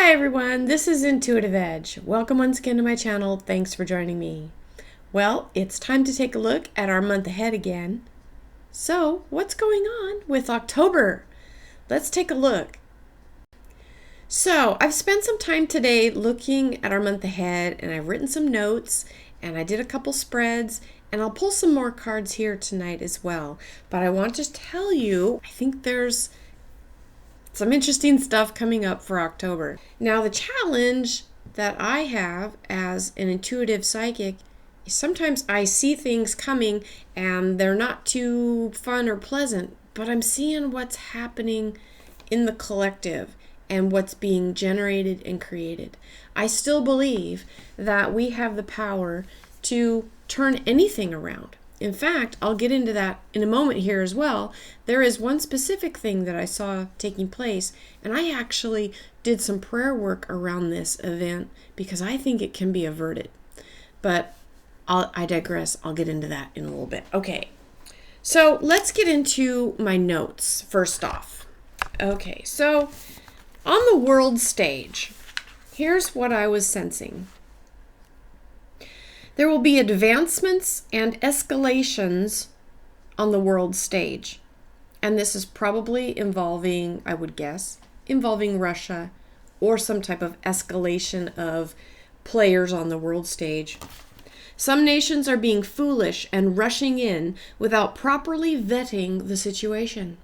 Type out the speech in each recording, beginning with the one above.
Hi everyone, this is IntuitiveEdge. Welcome once again to my channel. Thanks for joining me. Well, it's time to take a look at our month ahead again. So, what's going on with October? Let's take a look. So, I've spent some time today looking at our month ahead, and I've written some notes, and I did a couple spreads, and I'll pull some more cards here tonight as well. But I want to tell you, I think there's some interesting stuff coming up for October. Now, the challenge that I have as an intuitive psychic is sometimes I see things coming and they're not too fun or pleasant, but I'm seeing what's happening in the collective and what's being generated and created. I still believe that we have the power to turn anything around. In fact, I'll get into that in a moment here as well. There is one specific thing that I saw taking place, and I actually did some prayer work around this event because I think it can be averted. But I digress. I'll get into that in a little bit. Okay, so let's get into my notes first off. Okay, so on the world stage, here's what I was sensing. There will be advancements and escalations on the world stage. And this is probably involving, I would guess, involving Russia or some type of escalation of players on the world stage. Some nations are being foolish and rushing in without properly vetting the situation,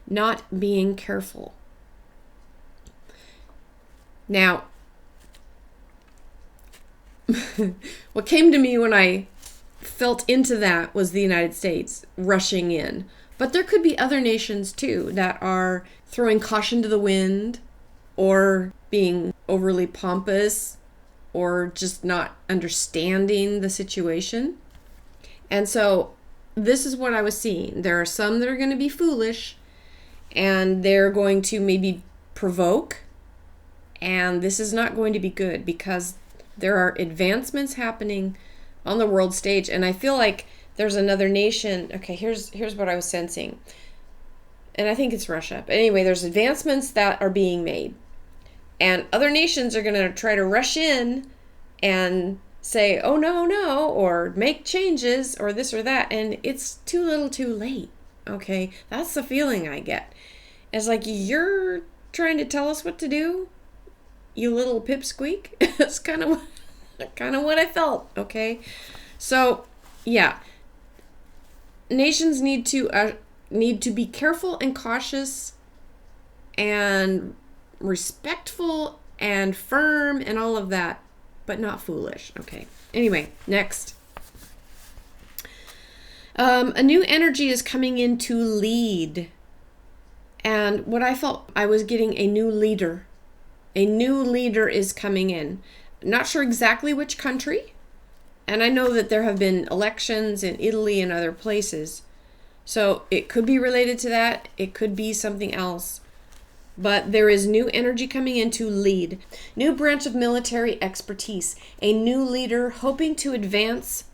not being careful. Now, what came to me when I felt into that was the United States rushing in. But there could be other nations too that are throwing caution to the wind or being overly pompous or just not understanding the situation. And so this is what I was seeing. There are some that are going to be foolish and they're going to maybe provoke. And this is not going to be good because there are advancements happening on the world stage, and I feel like there's another nation. Okay, here's what I was sensing, and I think it's Russia. But anyway, there's advancements that are being made, and other nations are going to try to rush in and say, "Oh no," or make changes, or this or that, and it's too little, too late. Okay, that's the feeling I get. It's like you're trying to tell us what to do, you little pipsqueak. It's kind of what I felt. Okay, so yeah, nations need to be careful and cautious and respectful and firm and all of that, but not foolish. Okay. Anyway, next. A new energy is coming in to lead, and what I felt, I was getting a new leader. A new leader is coming in. Not sure exactly which country. And I know that there have been elections in Italy and other places. So it could be related to that. It could be something else. But there is new energy coming in to lead. New branch of military expertise. A new leader hoping to advance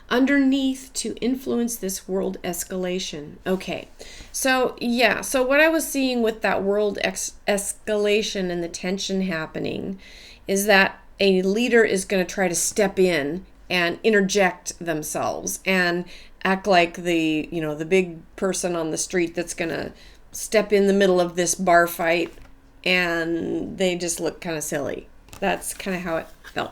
underneath to influence this world escalation. Okay, so yeah, so what I was seeing with that world escalation and the tension happening is that a leader is going to try to step in and interject themselves and act like the big person on the street that's going to step in the middle of this bar fight, and they just look kind of silly. That's kind of how it felt.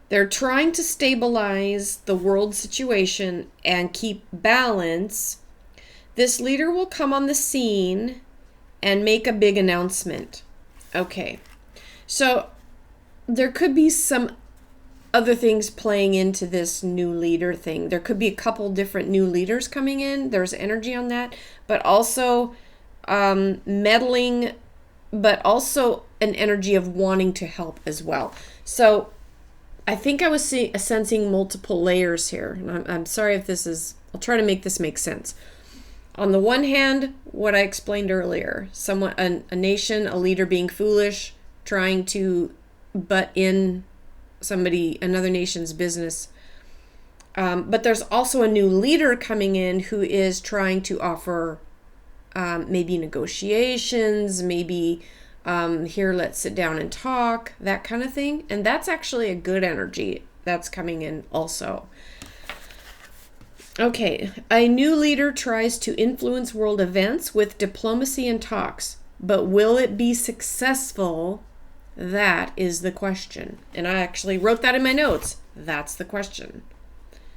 They're trying to stabilize the world situation and keep balance. This leader will come on the scene and make a big announcement. Okay, so there could be some other things playing into this new leader thing. There could be a couple different new leaders coming in. There's energy on that, but also meddling, but also an energy of wanting to help as well. So I think I was sensing multiple layers here. And I'm sorry if this is, I'll try to make this make sense. On the one hand, what I explained earlier, a nation, a leader being foolish, trying to butt in another nation's business. But there's also a new leader coming in who is trying to offer maybe negotiations, maybe here, let's sit down and talk, that kind of thing. And that's actually a good energy that's coming in also. Okay, a new leader tries to influence world events with diplomacy and talks, but will it be successful? That is the question. And I actually wrote that in my notes. That's the question.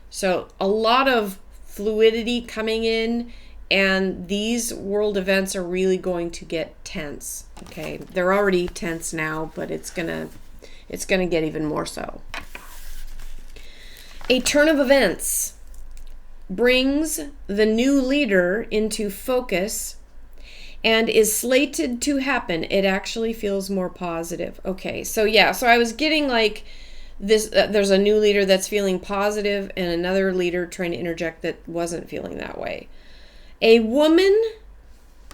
So a lot of fluidity coming in, and these world events are really going to get tense. Okay, they're already tense now, but it's gonna get even more so. A turn of events brings the new leader into focus and is slated to happen. It actually feels more positive. Okay, so yeah, so I was getting like this, there's a new leader that's feeling positive and another leader trying to interject that wasn't feeling that way. A woman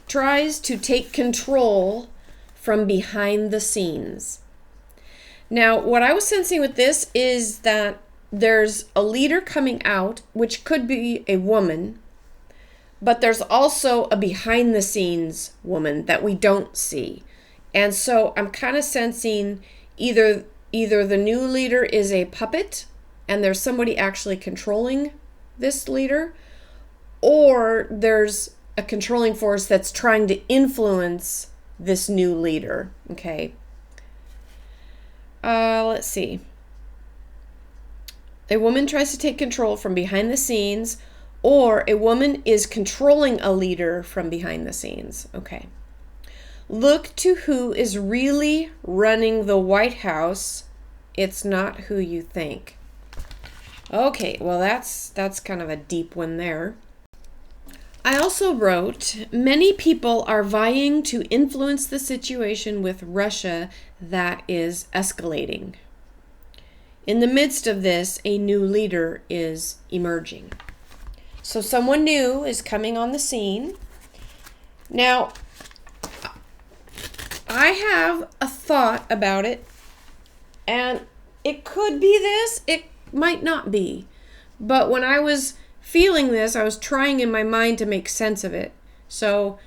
tries to take control from behind the scenes. Now, what I was sensing with this is that there's a leader coming out, which could be a woman, but there's also a behind the scenes woman that we don't see. And so I'm kind of sensing either the new leader is a puppet and there's somebody actually controlling this leader, or there's a controlling force that's trying to influence this new leader. Okay. Let's see. A woman tries to take control from behind the scenes, or a woman is controlling a leader from behind the scenes. Okay. Look to who is really running the White House. It's not who you think. Okay, well that's kind of a deep one there. I also wrote, many people are vying to influence the situation with Russia that is escalating. In the midst of this, a new leader is emerging. So someone new is coming on the scene. Now, I have a thought about it, and it could be this, it might not be. But when I was feeling this, I was trying in my mind to make sense of it. So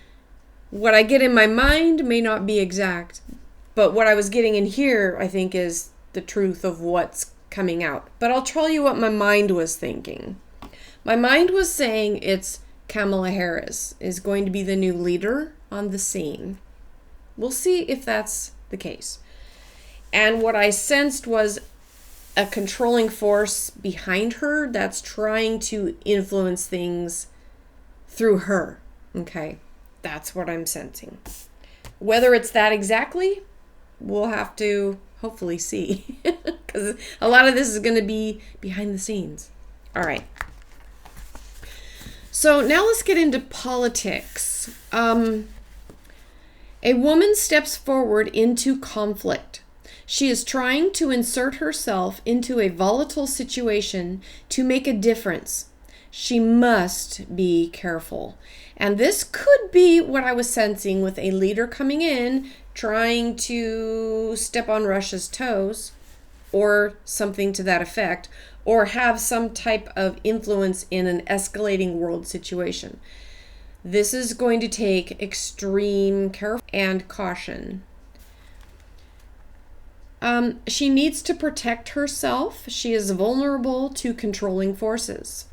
what I get in my mind may not be exact, but what I was getting in here, I think, is the truth of what's coming out. But I'll tell you what my mind was thinking. My mind was saying it's Kamala Harris is going to be the new leader on the scene. We'll see if that's the case. And what I sensed was a controlling force behind her that's trying to influence things through her. Okay, that's what I'm sensing. Whether it's that exactly, we'll have to hopefully see, because a lot of this is going to be behind the scenes. All right. So now let's get into politics. A woman steps forward into conflict. She is trying to insert herself into a volatile situation to make a difference. She must be careful. And this could be what I was sensing with a leader coming in, trying to step on Russia's toes, or something to that effect, or have some type of influence in an escalating world situation. This is going to take extreme care and caution. She needs to protect herself. She is vulnerable to controlling forces.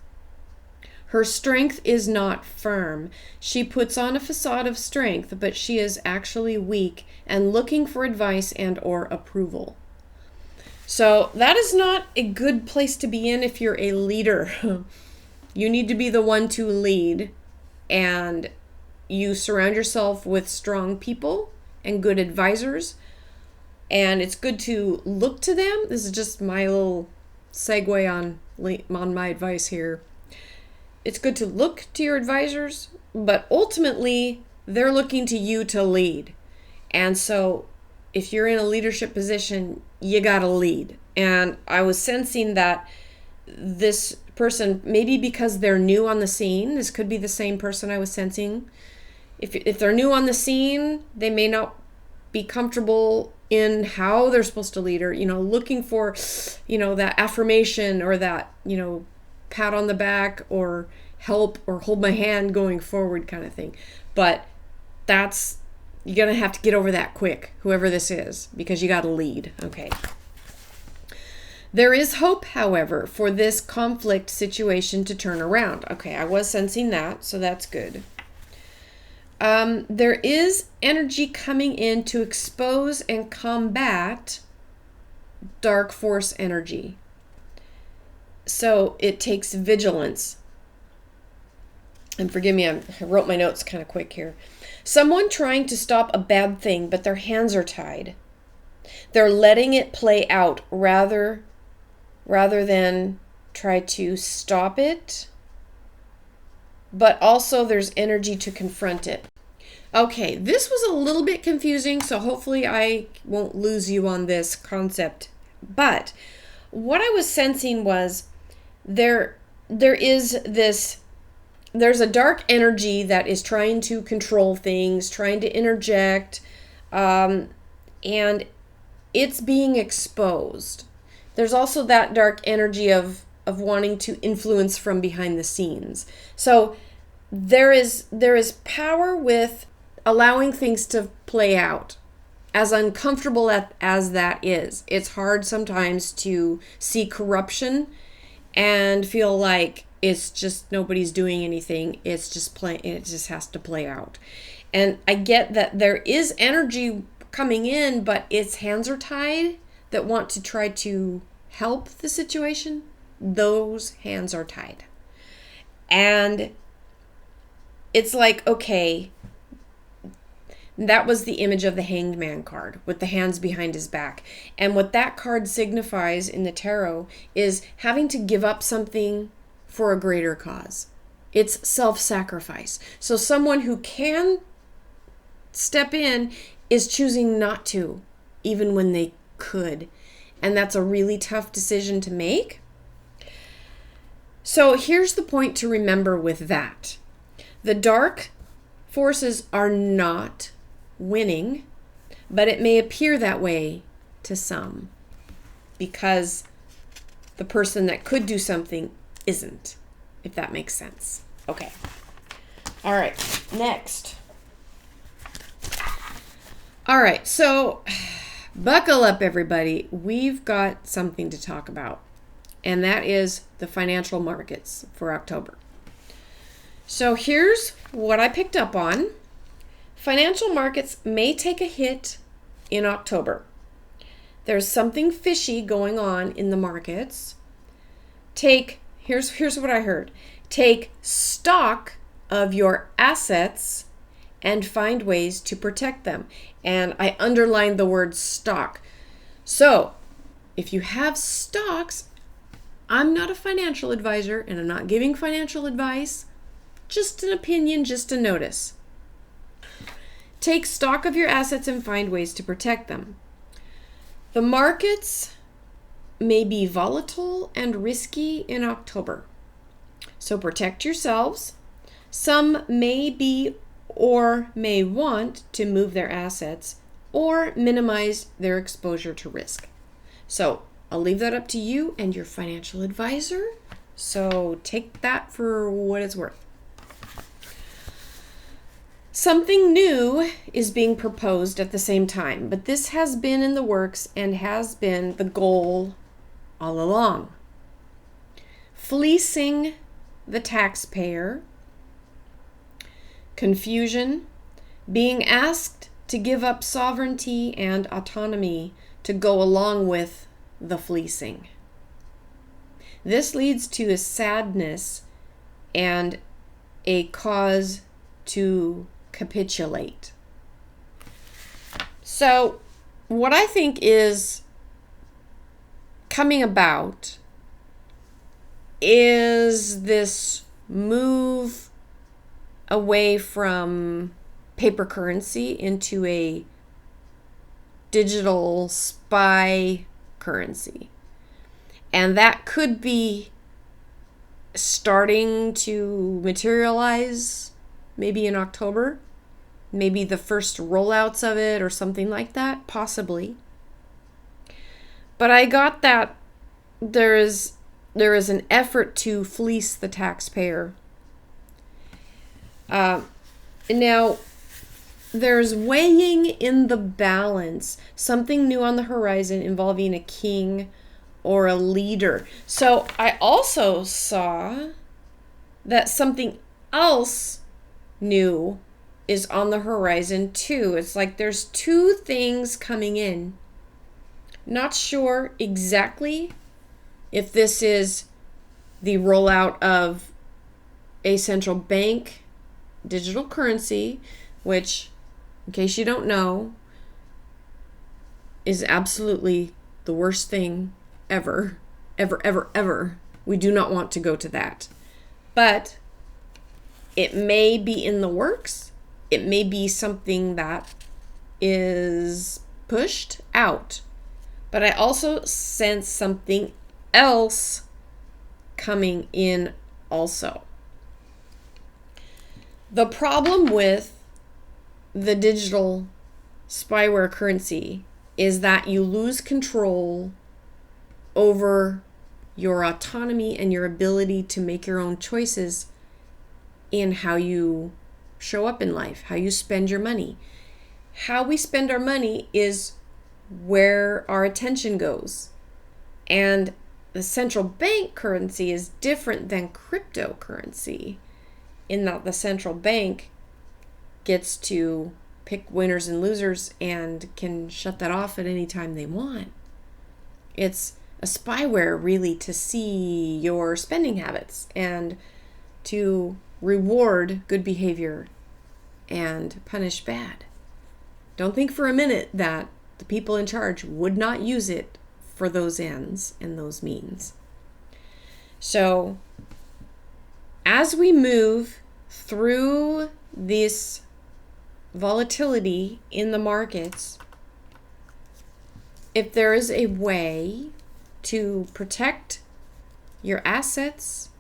Her strength is not firm. She puts on a facade of strength, but she is actually weak and looking for advice and or approval. So that is not a good place to be in if you're a leader. You need to be the one to lead, and you surround yourself with strong people and good advisors. And it's good to look to them. This is just my little segue on my advice here. It's good to look to your advisors, but ultimately they're looking to you to lead. And so if you're in a leadership position, you gotta lead. And I was sensing that this person, maybe because they're new on the scene, this could be the same person I was sensing. If they're new on the scene, they may not be comfortable in how they're supposed to lead, or, looking for, that affirmation or that, pat on the back or help or hold my hand going forward kind of thing. But you're going to have to get over that quick, whoever this is, because you got to lead. Okay. There is hope, however, for this conflict situation to turn around. Okay, I was sensing that, so that's good. There is energy coming in to expose and combat dark force energy. So it takes vigilance. And forgive me, I wrote my notes kind of quick here. Someone trying to stop a bad thing, but their hands are tied. They're letting it play out rather than try to stop it. But also there's energy to confront it. Okay, this was a little bit confusing, so hopefully I won't lose you on this concept. But what I was sensing was there's a dark energy that is trying to control things, trying to interject, and it's being exposed. There's also that dark energy of wanting to influence from behind the scenes. So there is power with allowing things to play out. As uncomfortable as that is, it's hard sometimes to see corruption and feel like it's just nobody's doing anything. It's just playing. It just has to play out. And I get that there is energy coming in, but its hands are tied that want to try to help the situation. Those hands are tied. And it's like, okay, that was the image of the Hanged Man card with the hands behind his back. And what that card signifies in the tarot is having to give up something for a greater cause. It's self-sacrifice. So someone who can step in is choosing not to, even when they could. And that's a really tough decision to make. So here's the point to remember with that. The dark forces are not winning, but it may appear that way to some because the person that could do something isn't, if that makes sense. Okay. All right. Next. All right. So buckle up, everybody. We've got something to talk about, and that is the financial markets for October. So here's what I picked up on. Financial markets may take a hit in October. There's something fishy going on in the markets. Here's what I heard. Take stock of your assets and find ways to protect them. And I underlined the word stock. So if you have stocks, I'm not a financial advisor and I'm not giving financial advice. Just an opinion, just a notice. Take stock of your assets and find ways to protect them. The markets may be volatile and risky in October. So protect yourselves. Some may be or may want to move their assets or minimize their exposure to risk. So I'll leave that up to you and your financial advisor. So take that for what it's worth. Something new is being proposed at the same time, but this has been in the works and has been the goal all along. Fleecing the taxpayer, confusion, being asked to give up sovereignty and autonomy to go along with the fleecing. This leads to a sadness and a cause to capitulate. So what I think is coming about is this move away from paper currency into a digital spy currency. And that could be starting to materialize maybe in October. Maybe the first rollouts of it or something like that, possibly. But I got that there is an effort to fleece the taxpayer. Now, there's weighing in the balance, something new on the horizon involving a king or a leader. So I also saw that something else new is on the horizon too. It's like there's two things coming in. Not sure exactly if this is the rollout of a central bank digital currency, which, in case you don't know, is absolutely the worst thing ever, ever, ever, ever. We do not want to go to that. But it may be in the works. It may be something that is pushed out. But I also sense something else coming in also. The problem with the digital spyware currency is that you lose control over your autonomy and your ability to make your own choices in how you show up in life, how you spend your money. How we spend our money is where our attention goes. And the central bank currency is different than cryptocurrency in that the central bank gets to pick winners and losers and can shut that off at any time they want. It's a spyware really to see your spending habits and to reward good behavior and punish bad. Don't think for a minute that the people in charge would not use it for those ends and those means. So, as we move through this volatility in the markets, if there is a way to protect your assets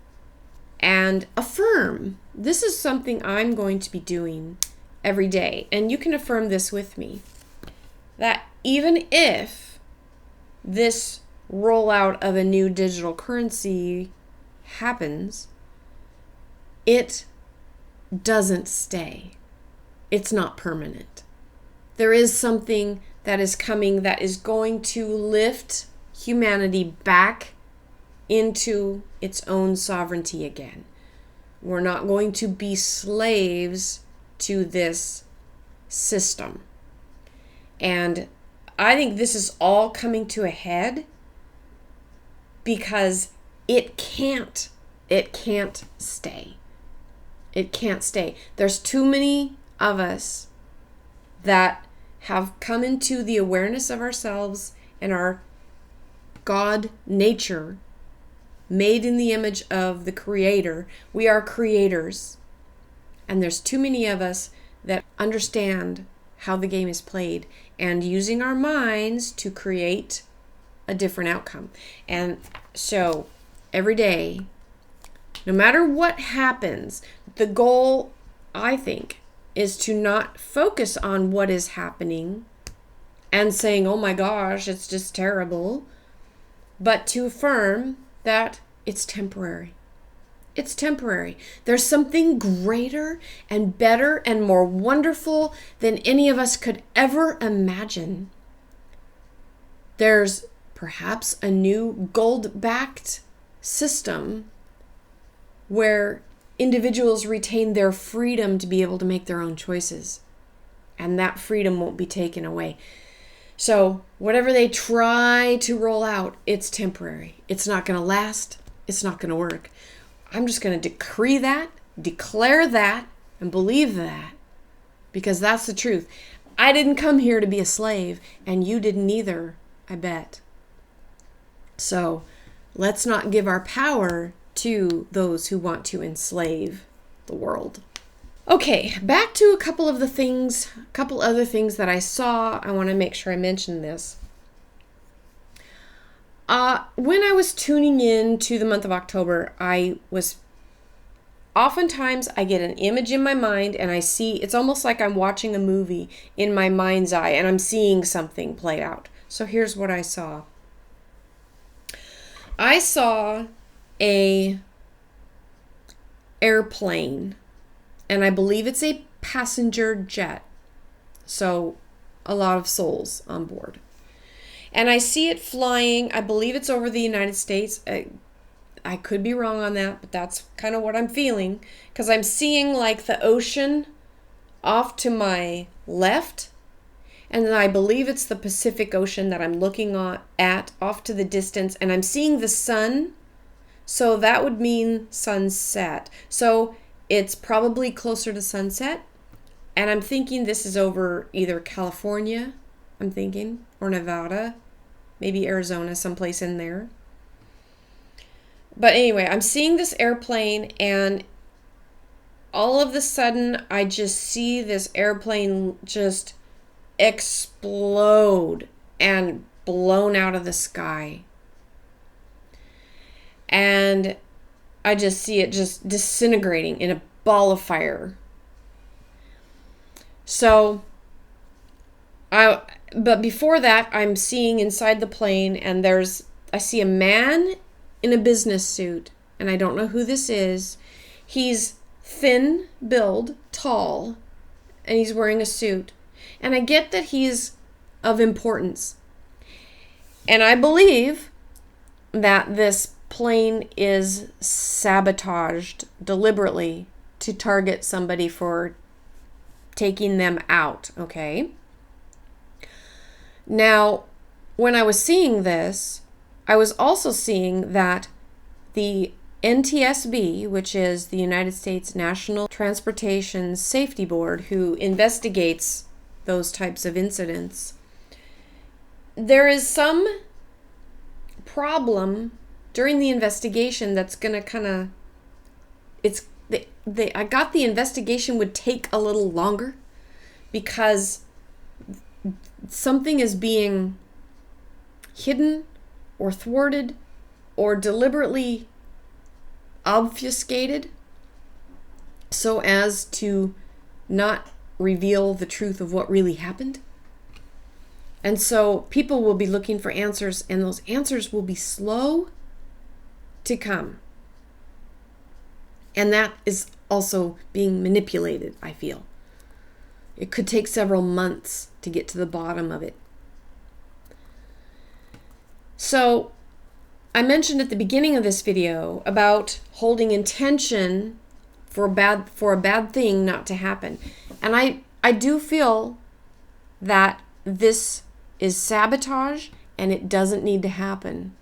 and affirm, this is something I'm going to be doing every day, and you can affirm this with me, that even if this rollout of a new digital currency happens, it doesn't stay. It's not permanent. There is something that is coming that is going to lift humanity back into its own sovereignty again. We're not going to be slaves to this system. And I think this is all coming to a head because it can't stay. It can't stay. There's too many of us that have come into the awareness of ourselves and our God nature, made in the image of the Creator. We are creators. And there's too many of us that understand how the game is played and using our minds to create a different outcome. And so every day, no matter what happens, the goal, I think, is to not focus on what is happening and saying, oh my gosh, it's just terrible, but to affirm that it's temporary. It's temporary. There's something greater and better and more wonderful than any of us could ever imagine. There's perhaps a new gold-backed system where individuals retain their freedom to be able to make their own choices. And that freedom won't be taken away. So whatever they try to roll out, it's temporary. It's not going to last. It's not going to work. I'm just going to decree that, declare that, and believe that, because that's the truth. I didn't come here to be a slave, and you didn't either, I bet. So let's not give our power to those who want to enslave the world. Okay, back to a couple other things that I saw. I want to make sure I mention this. When I was tuning in to the month of October, oftentimes I get an image in my mind and I see, it's almost like I'm watching a movie in my mind's eye and I'm seeing something play out. So here's what I saw. I saw a airplane, and I believe it's a passenger jet. So a lot of souls on board. And I see it flying. I believe it's over the United States. I could be wrong on that, but that's kind of what I'm feeling. Because I'm seeing like the ocean off to my left. And then I believe it's the Pacific Ocean that I'm looking at off to the distance. And I'm seeing the sun. So that would mean sunset. So it's probably closer to sunset. And I'm thinking this is over either California, I'm thinking, or Nevada, maybe Arizona, someplace in there. But anyway, I'm seeing this airplane, and all of a sudden, I just see this airplane just explode and blown out of the sky. And I just see it just disintegrating in a ball of fire. So, but before that, I'm seeing inside the plane, and I see a man in a business suit, and I don't know who this is. He's thin build, tall, and he's wearing a suit. And I get that he's of importance. And I believe that this plane is sabotaged deliberately to target somebody for taking them out, okay? Now, when I was seeing this, I was also seeing that the NTSB, which is the United States National Transportation Safety Board, who investigates those types of incidents, there is some problem during the investigation that's going to kind of, I got the investigation would take a little longer because something is being hidden or thwarted or deliberately obfuscated so as to not reveal the truth of what really happened. And so people will be looking for answers, and those answers will be slow to come. And that is also being manipulated, I feel. It could take several months to get to the bottom of it. So, I mentioned at the beginning of this video about holding intention for a bad thing not to happen. And I do feel that this is sabotage and it doesn't need to happen.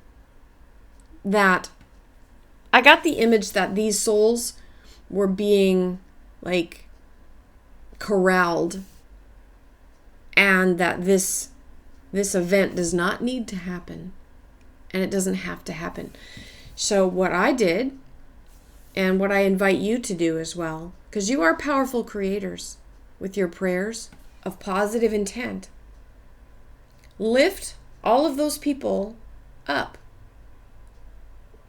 That I got the image that these souls were being like corralled, and that this event does not need to happen, and it doesn't have to happen. So what I did, and what I invite you to do as well, because you are powerful creators with your prayers of positive intent, lift all of those people up,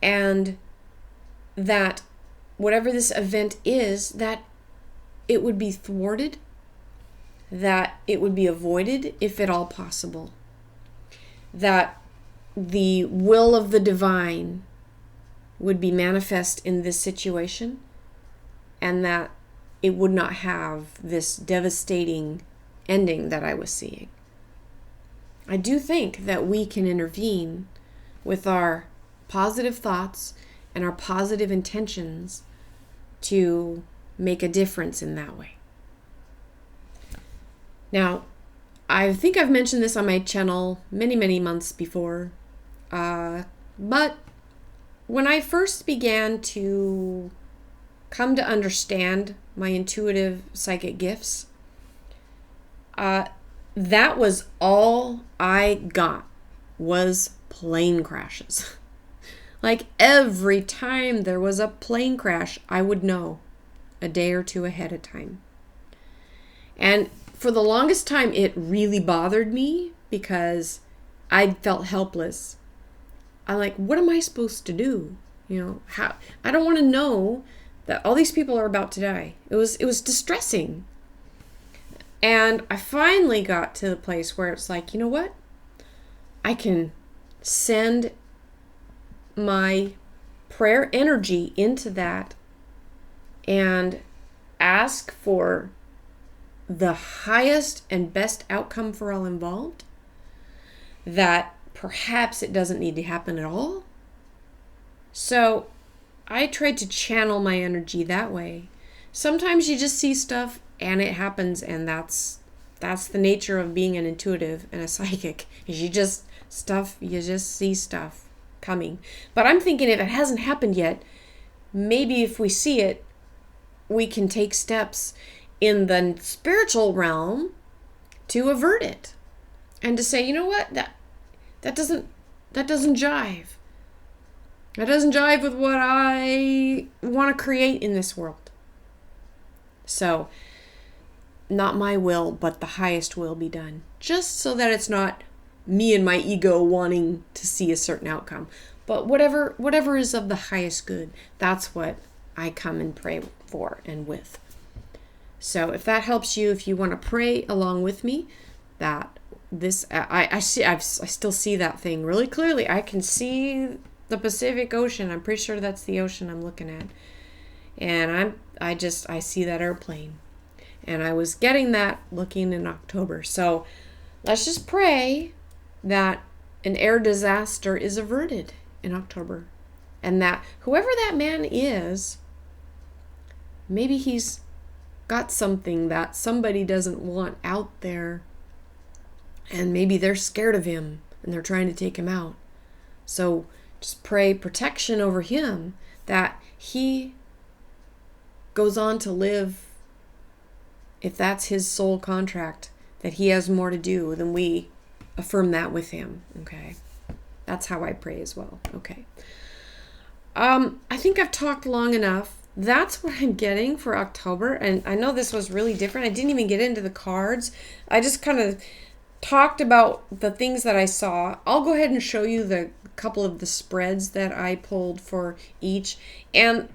and that whatever this event is, that it would be thwarted, that it would be avoided if at all possible, that the will of the divine would be manifest in this situation, and that it would not have this devastating ending that I was seeing. I do think that we can intervene with our positive thoughts and our positive intentions to make a difference in that way. Now, I think I've mentioned this on my channel many months before, but when I first began to come to understand my intuitive psychic gifts, that was all I got was plane crashes. Like every time there was a plane crash, I would know a day or two ahead of time. And for the longest time, it really bothered me because I felt helpless. I'm like, what am I supposed to do? How? I don't want to know that all these people are about to die. It was distressing. And I finally got to the place where it's like, you know what? I can send my prayer energy into that and ask for the highest and best outcome for all involved, that perhaps it doesn't need to happen at all. So I tried to channel my energy that way. Sometimes you just see stuff and it happens, and that's the nature of being an intuitive and a psychic. Is you just see stuff coming. But I'm thinking, if it hasn't happened yet, maybe if we see it, we can take steps in the spiritual realm to avert it, and to say, you know what, that doesn't jive. That doesn't jive with what I want to create in this world. So, not my will, but the highest will be done. Just so that it's not me and my ego wanting to see a certain outcome. But whatever is of the highest good, that's what I come and pray for and with. So if that helps you, if you want to pray along with me, that this, I still see that thing really clearly. I can see the Pacific Ocean. I'm pretty sure that's the ocean I'm looking at. And I see that airplane. And I was getting that looking in October. So let's just pray that an air disaster is averted in October. And that whoever that man is, maybe he's got something that somebody doesn't want out there. And maybe they're scared of him and they're trying to take him out. So just pray protection over him, that he goes on to live, if that's his soul contract, that he has more to do, then we affirm that with him. Okay. That's how I pray as well. Okay. I think I've talked long enough. That's what I'm getting for October. And I know this was really different. I didn't even get into the cards. I just kind of talked about the things that I saw. I'll go ahead and show you the couple of the spreads that I pulled for each. And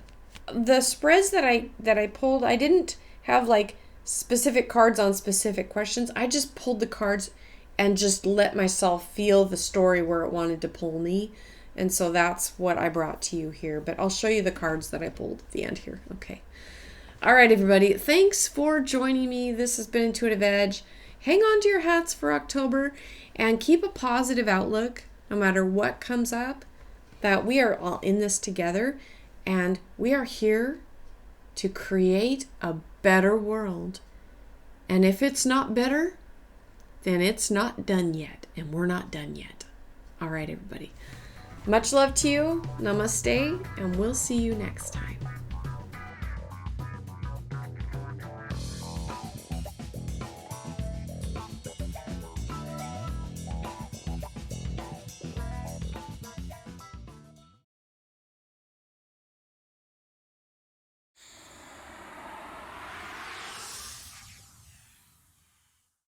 the spreads that I pulled, I didn't have like specific cards on specific questions. I just pulled the cards and just let myself feel the story where it wanted to pull me. And so that's what I brought to you here. But I'll show you the cards that I pulled at the end here. Okay. All right, everybody. Thanks for joining me. This has been Intuitive Edge. Hang on to your hats for October and keep a positive outlook no matter what comes up, that we are all in this together and we are here to create a better world. And if it's not better, then it's not done yet, and we're not done yet. All right, everybody. Much love to you. Namaste, and we'll see you next time.